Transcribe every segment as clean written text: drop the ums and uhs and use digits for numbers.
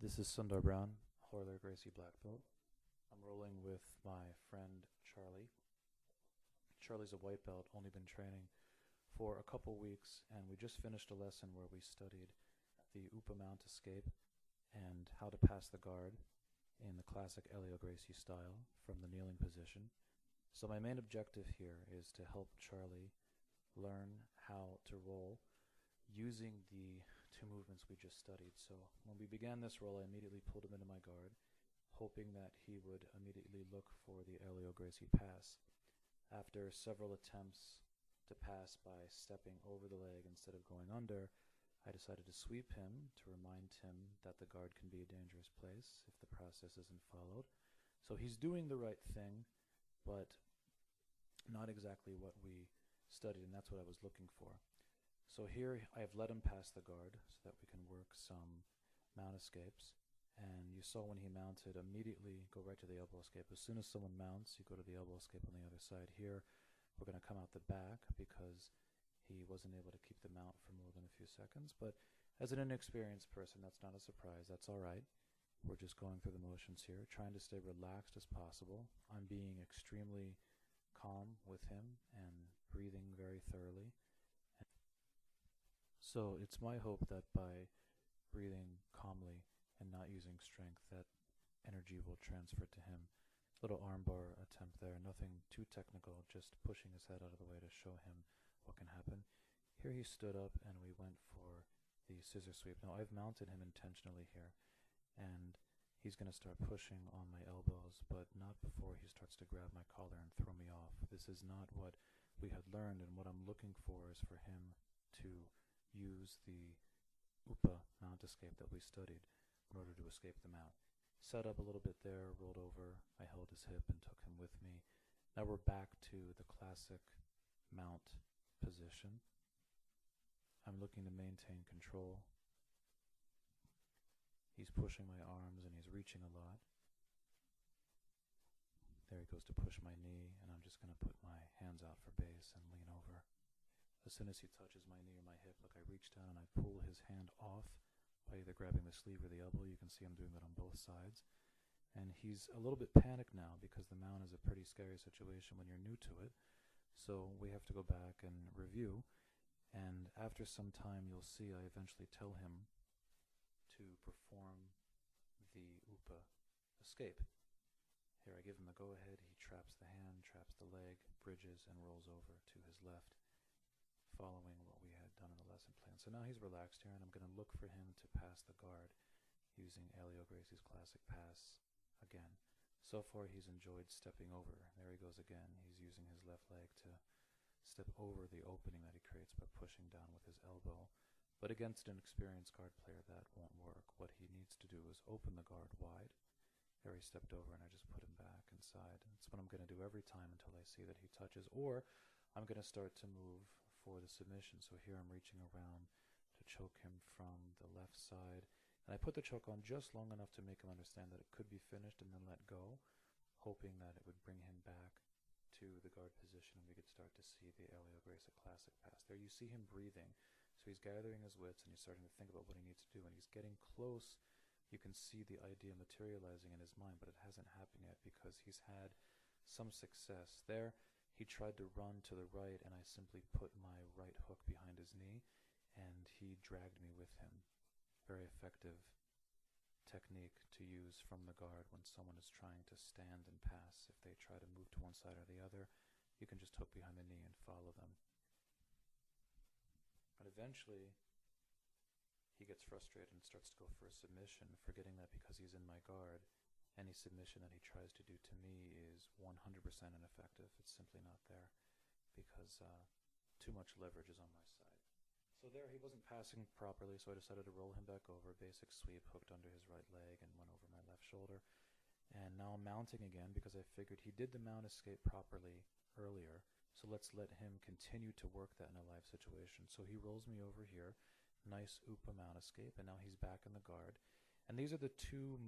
This is Sundar Brown, Horler Gracie Black Belt. I'm rolling with my friend Charlie. Charlie's a white belt, only been training for a couple weeks, and we just finished a lesson where we studied the Upa Mount Escape and how to pass the guard in the classic Elio Gracie style from the kneeling position. So my main objective here is to help Charlie learn how to roll using the two movements we just studied. So when we began this roll, I immediately pulled him into my guard, hoping that he would immediately look for the Elio Gracie pass. After several attempts to pass by stepping over the leg instead of going under, I decided to sweep him to remind him that the guard can be a dangerous place if the process isn't followed. So he's doing the right thing, but not exactly what we studied, and that's what I was looking for. So here I have let him pass the guard so that we can work some mount escapes. And you saw when he mounted, immediately go right to the elbow escape. As soon as someone mounts, you go to the elbow escape on the other side. Here, we're going to come out the back because he wasn't able to keep the mount for more than a few seconds. But as an inexperienced person, that's not a surprise. That's all right. We're just going through the motions here, trying to stay relaxed as possible. I'm being extremely calm with him and breathing very thoroughly. So it's my hope that by breathing calmly and not using strength, that energy will transfer to him. Little armbar attempt there, nothing too technical, just pushing his head out of the way to show him what can happen. Here he stood up and we went for the scissor sweep. Now I've mounted him intentionally here, and he's going to start pushing on my elbows, but not before he starts to grab my collar and throw me off. This is not what we had learned, and what I'm looking for is for him to use the Upa mount escape that we studied in order to escape the mount. Set up a little bit there, rolled over, I held his hip and took him with me. Now we're back to the classic mount position. I'm looking to maintain control. He's pushing my arms and he's reaching a lot. There he goes to push my knee, and I'm just going to put my hands out for base and lean over. As soon as he touches my knee or my hip, look, I reach down and I pull his hand off by either grabbing the sleeve or the elbow. You can see I'm doing that on both sides. And he's a little bit panicked now because the mount is a pretty scary situation when you're new to it. So we have to go back and review. And after some time, you'll see I eventually tell him to perform the Upa escape. Here I give him the go-ahead. He traps the hand, traps the leg, bridges, and rolls over to his left, following what we had done in the lesson plan. So now he's relaxed here, and I'm going to look for him to pass the guard using Elio Gracie's classic pass again. So far he's enjoyed stepping over. There he goes again. He's using his left leg to step over the opening that he creates by pushing down with his elbow. But against an experienced guard player, that won't work. What he needs to do is open the guard wide. There he stepped over, and I just put him back inside. That's what I'm going to do every time until I see that he touches, or I'm going to start to move for the submission. So here I'm reaching around to choke him from the left side. And I put the choke on just long enough to make him understand that it could be finished and then let go, hoping that it would bring him back to the guard position and we could start to see the Elio Gracie classic pass. There you see him breathing. So he's gathering his wits and he's starting to think about what he needs to do, and he's getting close. You can see the idea materializing in his mind, but it hasn't happened yet because he's had some success. There, he tried to run to the right, and I simply put my right hook behind his knee, and he dragged me with him. Very effective technique to use from the guard when someone is trying to stand and pass. If they try to move to one side or the other, you can just hook behind the knee and follow them. But eventually, he gets frustrated and starts to go for a submission, forgetting that because he's in my guard, any submission that he tries to do to me is 100% ineffective. It's simply not there because too much leverage is on my side. So there he wasn't passing properly, so I decided to roll him back over, basic sweep, hooked under his right leg and went over my left shoulder. And now I'm mounting again because I figured he did the mount escape properly earlier, so let's let him continue to work that in a live situation. So he rolls me over here. Nice Upa mount escape, and now he's back in the guard. And these are the two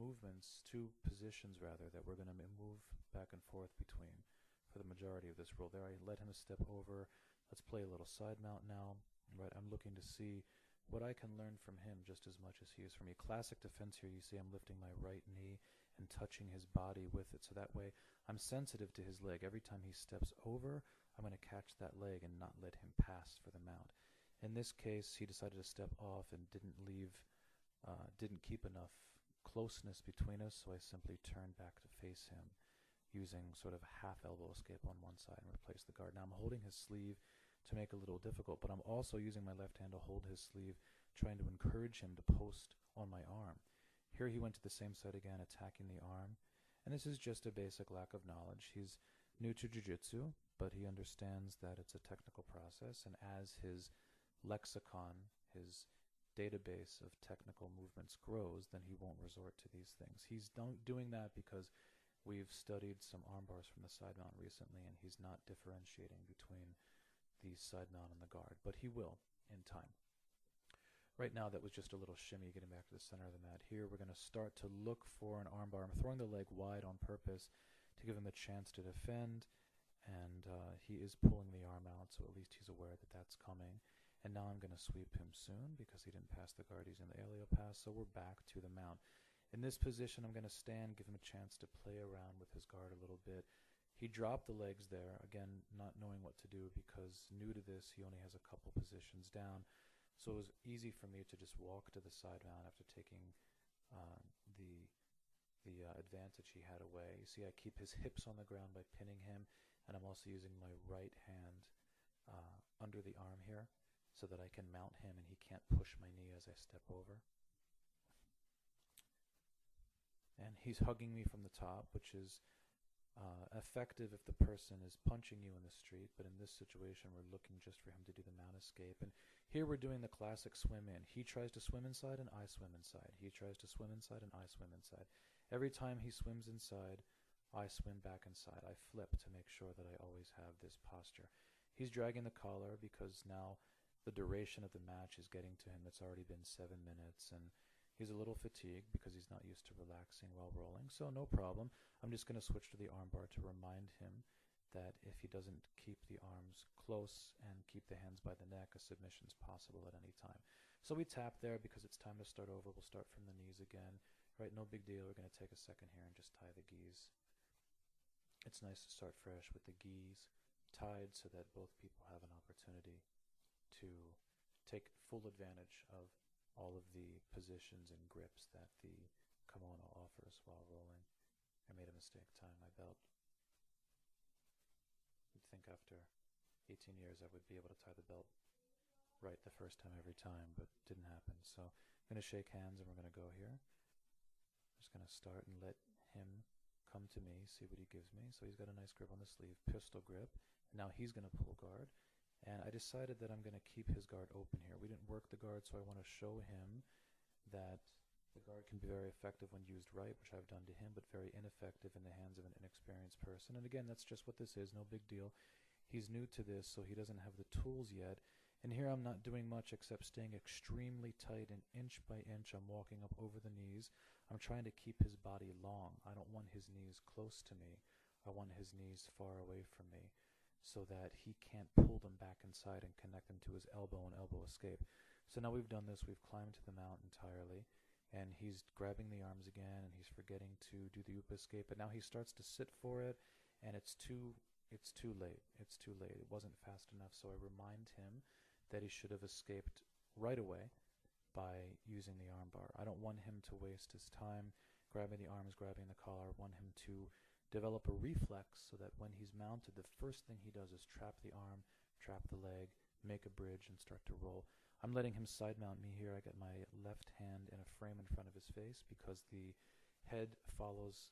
positions rather, that we're going to move back and forth between for the majority of this roll. There I let him step over. Let's play a little side mount now. Right, I'm looking to see what I can learn from him just as much as he is from me. Classic defense here, you see I'm lifting my right knee and touching his body with it, so that way I'm sensitive to his leg. Every time he steps over, I'm going to catch that leg and not let him pass for the mount. In this case, he decided to step off and didn't keep enough closeness between us, so I simply turned back to face him using sort of a half elbow escape on one side and replace the guard. Now I'm holding his sleeve to make it a little difficult, but I'm also using my left hand to hold his sleeve, trying to encourage him to post on my arm. Here he went to the same side again, attacking the arm, and this is just a basic lack of knowledge. He's new to Jiu-Jitsu, but he understands that it's a technical process, and as his lexicon, his database of technical movements grows, then he won't resort to these things. He's doing that because we've studied some arm bars from the side mount recently, and he's not differentiating between the side mount and the guard, but he will in time. Right now, that was just a little shimmy getting back to the center of the mat. Here, we're going to start to look for an arm bar. I'm throwing the leg wide on purpose to give him a chance to defend, and he is pulling the arm out, so at least he's aware that that's coming. And now I'm going to sweep him soon because he didn't pass the guard using the alio pass, so we're back to the mount. In this position, I'm going to stand, give him a chance to play around with his guard a little bit. He dropped the legs there, again, not knowing what to do because new to this, he only has a couple positions down. So it was easy for me to just walk to the side mount after taking the advantage he had away. You see, I keep his hips on the ground by pinning him, and I'm also using my right hand under the arm here so that I can mount him and he can't push my knee as I step over. And he's hugging me from the top, which is effective if the person is punching you in the street, but in this situation we're looking just for him to do the mount escape. And here we're doing the classic swim in. He tries to swim inside and I swim inside. He tries to swim inside and I swim inside. Every time he swims inside, I swim back inside. I flip to make sure that I always have this posture. He's dragging the collar because now the duration of the match is getting to him. It's already been 7 minutes, and he's a little fatigued because he's not used to relaxing while rolling, so no problem. I'm just going to switch to the armbar to remind him that if he doesn't keep the arms close and keep the hands by the neck, a submission's possible at any time. So we tap there because it's time to start over. We'll start from the knees again. Right, no big deal. We're going to take a second here and just tie the gis. It's nice to start fresh with the gis tied so that both people have an opportunity to take full advantage of all of the positions and grips that the kimono offers while rolling. I made a mistake tying my belt. You'd think after 18 years I would be able to tie the belt right the first time every time, but it didn't happen. So I'm going to shake hands and we're going to go here. I'm just going to start and let him come to me, see what he gives me. So he's got a nice grip on the sleeve, pistol grip. And now he's going to pull guard. And I decided that I'm going to keep his guard open here. We didn't work the guard, so I want to show him that the guard can be very effective when used right, which I've done to him, but very ineffective in the hands of an inexperienced person. And again, that's just what this is, no big deal. He's new to this, so he doesn't have the tools yet. And here I'm not doing much except staying extremely tight, and inch by inch I'm walking up over the knees. I'm trying to keep his body long. I don't want his knees close to me. I want his knees far away from me, so that he can't pull them back inside and connect them to his elbow and elbow escape. So now we've done this, we've climbed to the mount entirely, and he's grabbing the arms again, and he's forgetting to do the upa escape, but now he starts to sit for it, and it's too late. It's too late. It wasn't fast enough, so I remind him that he should have escaped right away by using the armbar. I don't want him to waste his time grabbing the arms, grabbing the collar. I want him to develop a reflex so that when he's mounted, the first thing he does is trap the arm, trap the leg, make a bridge, and start to roll. I'm letting him side mount me here. I got my left hand in a frame in front of his face because the head follows,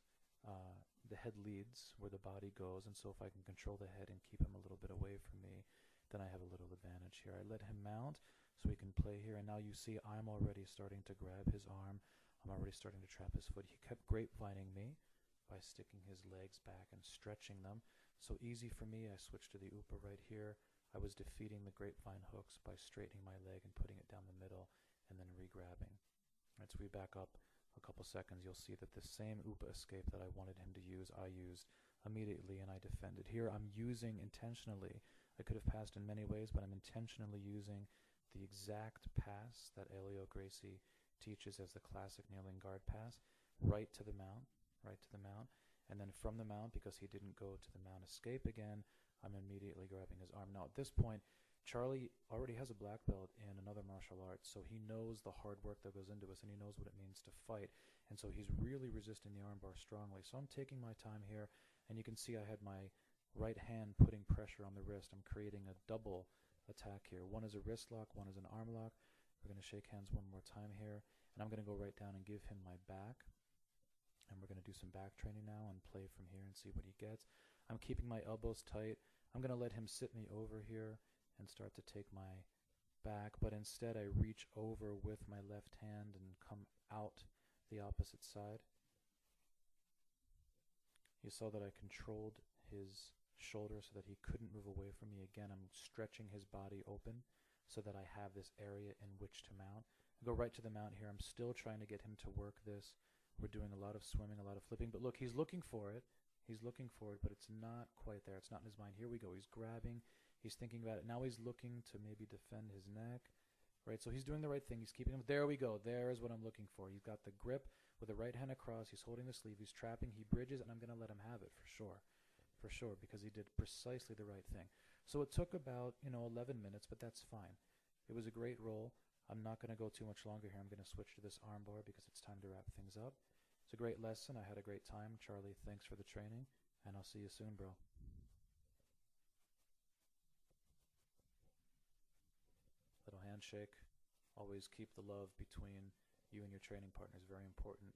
the head leads where the body goes, and so if I can control the head and keep him a little bit away from me, then I have a little advantage here. I let him mount so he can play here, and now you see I'm already starting to grab his arm. I'm already starting to trap his foot. He kept grapevining me by sticking his legs back and stretching them. So easy for me, I switched to the upa right here. I was defeating the grapevine hooks by straightening my leg and putting it down the middle and then re-grabbing. Right, so we back up a couple seconds. You'll see that the same upa escape that I wanted him to use, I used immediately, and I defended. Here I'm using intentionally, I could have passed in many ways, but I'm intentionally using the exact pass that Elio Gracie teaches as the classic kneeling guard pass, right to the mount, right to the mount. And then from the mount, because he didn't go to the mount escape again, I'm immediately grabbing his arm. Now, at this point, Charlie already has a black belt in another martial art, so he knows the hard work that goes into this, and he knows what it means to fight. And so he's really resisting the armbar strongly. So I'm taking my time here, and you can see I had my right hand putting pressure on the wrist. I'm creating a double attack here. One is a wrist lock, one is an arm lock. We're going to shake hands one more time here, and I'm going to go right down and give him my back. And we're going to do some back training now and play from here and see what he gets. I'm keeping my elbows tight. I'm going to let him sit me over here and start to take my back, but instead I reach over with my left hand and come out the opposite side. You saw that I controlled his shoulder so that he couldn't move away from me. Again, I'm stretching his body open so that I have this area in which to mount. I go right to the mount here. I'm still trying to get him to work this. We're doing a lot of swimming, a lot of flipping, but look, he's looking for it. He's looking for it, but it's not quite there. It's not in his mind. Here we go. He's grabbing. He's thinking about it. Now he's looking to maybe defend his neck, right? So he's doing the right thing. He's keeping him. There we go. There is what I'm looking for. He's got the grip with the right hand across. He's holding the sleeve. He's trapping. He bridges, and I'm going to let him have it for sure, because he did precisely the right thing. So it took about, 11 minutes, but that's fine. It was a great roll. I'm not going to go too much longer here. I'm going to switch to this arm bar because it's time to wrap things up. It's a great lesson. I had a great time. Charlie, thanks for the training, and I'll see you soon, bro. Little handshake. Always keep the love between you and your training partners. Very important.